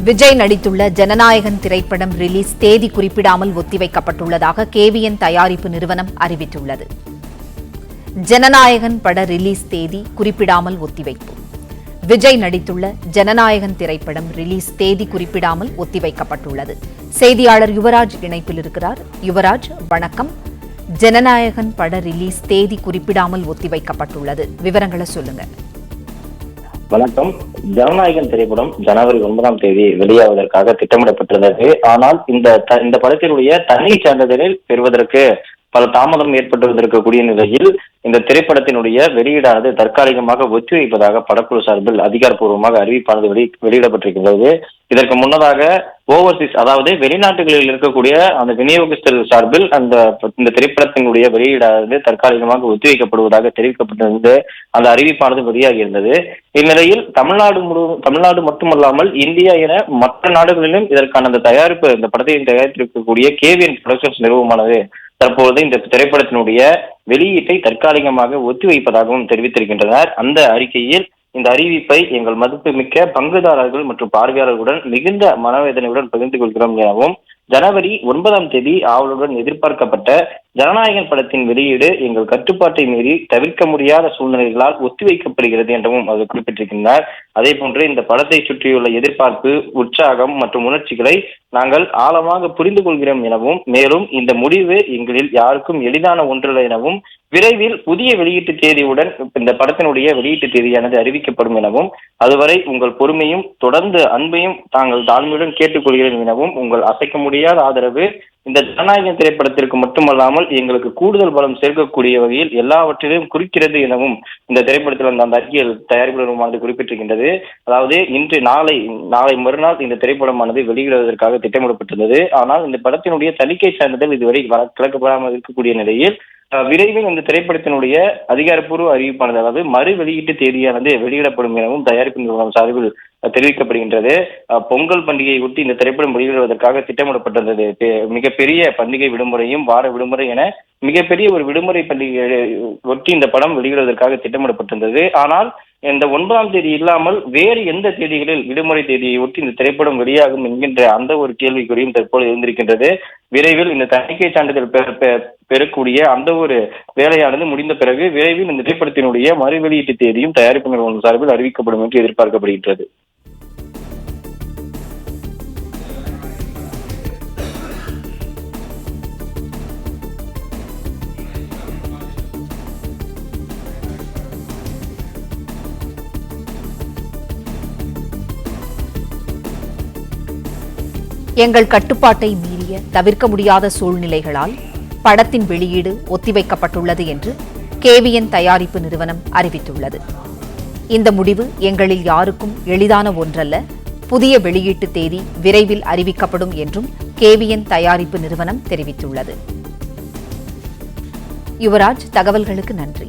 விஜய் நடித்துள்ள ஜனநாயகன் திரைப்படம் ரிலீஸ் தேதி குறிப்பிடாமல் ஒத்திவைக்கப்பட்டுள்ளதாக கேவிஎன் தயாரிப்பு நிறுவனம் அறிவித்துள்ளது. ஜனநாயகன் பட ரிலீஸ் தேதி குறிப்பிடாமல் ஒத்திவைப்பு. விஜய் நடித்துள்ள ஜனநாயகன் திரைப்படம் ரிலீஸ் தேதி குறிப்பிடாமல் ஒத்திவைக்கப்பட்டுள்ளது. செய்தியாளர் யுவராஜ் இணைப்பில் இருக்கிறார். யுவராஜ், வணக்கம். ஜனநாயகன் பட ரிலீஸ் தேதி குறிப்பிடாமல் ஒத்திவைக்கப்பட்டுள்ளது, விவரங்களை சொல்லுங்க. வணக்கம். ஜனநாயகன் திரைப்படம் ஜனவரி 9ஆம் தேதி வெளியாவதற்காக திட்டமிடப்பட்டிருந்தது. ஆனால் இந்த படத்தினுடைய தனி சான்றிதழில் பெறுவதற்கு பல தாமதம் ஏற்பட்டிருந்திருக்கக்கூடிய நிலையில் இந்த திரைப்படத்தினுடைய வெளியீடானது தற்காலிகமாக ஒத்திவைப்பதாக படக்குழு சார்பில் அதிகாரப்பூர்வமாக அறிவிப்பானது வெளியிடப்பட்டிருக்கிறது. இதற்கு முன்னதாக ஓவர்சீஸ், அதாவது வெளிநாட்டுகளில் இருக்கக்கூடிய அந்த விநியோகஸ்தர்கள் சார்பில் இந்த திரைப்படத்தினுடைய வெளியீடானது தற்காலிகமாக ஒத்திவைக்கப்படுவதாக தெரிவிக்கப்பட்டிருந்தது. அந்த அறிவிப்பானது வெளியாகி இருந்தது. இந்நிலையில் தமிழ்நாடு மட்டுமல்லாமல் இந்தியா என மற்ற நாடுகளிலும் இதற்கான இந்த படத்தை தயாரித்திருக்கக்கூடிய கேவிஎன் புரொடக்ஷன்ஸ் நிறுவனமானது தற்போது இந்த திரைப்படத்தினுடைய வெளியீட்டை தற்காலிகமாக ஒத்திவைப்பதாகவும் தெரிவித்திருக்கின்றனர். அந்த அறிக்கையில் இந்த அறிவிப்பை எங்கள் மதிப்புமிக்க பங்குதாரர்கள் மற்றும் பார்வையாளர்களுடன் மிகுந்த மனவேதனையுடன் பகிர்ந்து கொள்கிறோம் எனவும், ஜனவரி 9ஆம் தேதி ஆவலுடன் எதிர்பார்க்கப்பட்ட ஜனநாயகன் படத்தின் வெளியீடு எங்கள் கட்டுப்பாட்டை மீறி தவிர்க்க முடியாத சூழ்நிலைகளால் ஒத்திவைக்கப்படுகிறது என்றும் அவர் குறிப்பிட்டிருக்கின்றார். அதே போன்று இந்த படத்தை சுற்றியுள்ள எதிர்பார்ப்பு, உற்சாகம் மற்றும் உணர்ச்சிகளை நாங்கள் ஆழமாக புரிந்து கொள்கிறோம் எனவும், மேலும் இந்த முடிவு எங்களில் யாருக்கும் எளிதான ஒன்றல்ல எனவும், விரைவில் புதிய வெளியீட்டு தேதியுடன் இந்த படத்தினுடைய வெளியீட்டு தேதியானது அறிவிக்கப்படும் எனவும், அதுவரை உங்கள் பொறுமையும் தொடர்ந்து அன்பையும் தாங்கள் தாழ்மையுடன் கேட்டுக்கொள்கிறேன் எனவும், உங்கள் அசைக்க முடியாத ஆதரவு இந்த ஜனநாயகன் திரைப்படத்திற்கு மட்டுமல்லாமல் எங்களுக்கு கூடுதல் பலம் சேர்க்கக்கூடிய வகையில் எல்லாவற்றிலும் குறிக்கிறது எனவும் இந்த திரைப்படத்தில் அந்த அறிக்கையில் தயாரிப்பு நிறுவனமானது குறிப்பிட்டிருக்கின்றது. அதாவது நாளை மறுநாள் இந்த திரைப்படமானது வெளியிடுவதற்காக திட்டமிடப்பட்டுள்ளது. ஆனால் இந்த படத்தினுடைய தணிக்கை சான்றிதழ் இதுவரை கிளக்கப்படாமல் இருக்கக்கூடிய நிலையில் விரைவில் இந்த திரைப்படத்தினுடைய அதிகாரப்பூர்வ அறிவிப்பானது, அதாவது மறு வெளியீட்டு தேதியானது வெளியிடப்படும் எனவும் தயாரிப்பு நிறுவனம் சார்பில் தெரிவிக்கப்படுகின்றது. பொங்கல் பண்டிகையை ஒட்டி இந்த திரைப்படம் வெளியிடுவதற்காக திட்டமிடப்பட்டிருந்தது. மிகப்பெரிய பண்டிகை விடுமுறையும் வார விடுமுறை என மிகப்பெரிய ஒரு விடுமுறை பண்டிகையை ஒட்டி இந்த படம் வெளியிடுவதற்காக திட்டமிடப்பட்டிருந்தது. ஆனால் இந்த 9ஆம் தேதி இல்லாமல் வேறு எந்த தேதிகளில் விடுமுறை தேதியை ஒட்டி இந்த திரைப்படம் வெளியாகும் என்கின்ற அந்த ஒரு கேள்விக்குறியும் தற்போது இருந்திருக்கின்றது. விரைவில் இந்த தணிக்கை சான்றிதழ் பெறக்கூடிய அந்த ஒரு வேலையானது முடிந்த பிறகு விரைவில் இந்த திரைப்படத்தினுடைய மறு வெளியீட்டு தேதியும் தயாரிப்பு நிறுவனம் சார்பில் அறிவிக்கப்படும் என்று எதிர்பார்க்கப்படுகின்றது. எங்கள் கட்டுப்பாட்டை மீறிய தவிர்க்க முடியாத சூழ்நிலைகளால் படத்தின் வெளியீடு ஒத்திவைக்கப்பட்டுள்ளது என்று கேவிஎன் தயாரிப்பு நிறுவனம் அறிவித்துள்ளது. இந்த முடிவு எங்களில் யாருக்கும் எளிதான ஒன்றல்ல. புதிய வெளியீட்டு தேதி விரைவில் அறிவிக்கப்படும் என்றும் கேவிஎன் தயாரிப்பு நிறுவனம் தெரிவித்துள்ளது. யுவராஜ், தகவல்களுக்கு நன்றி.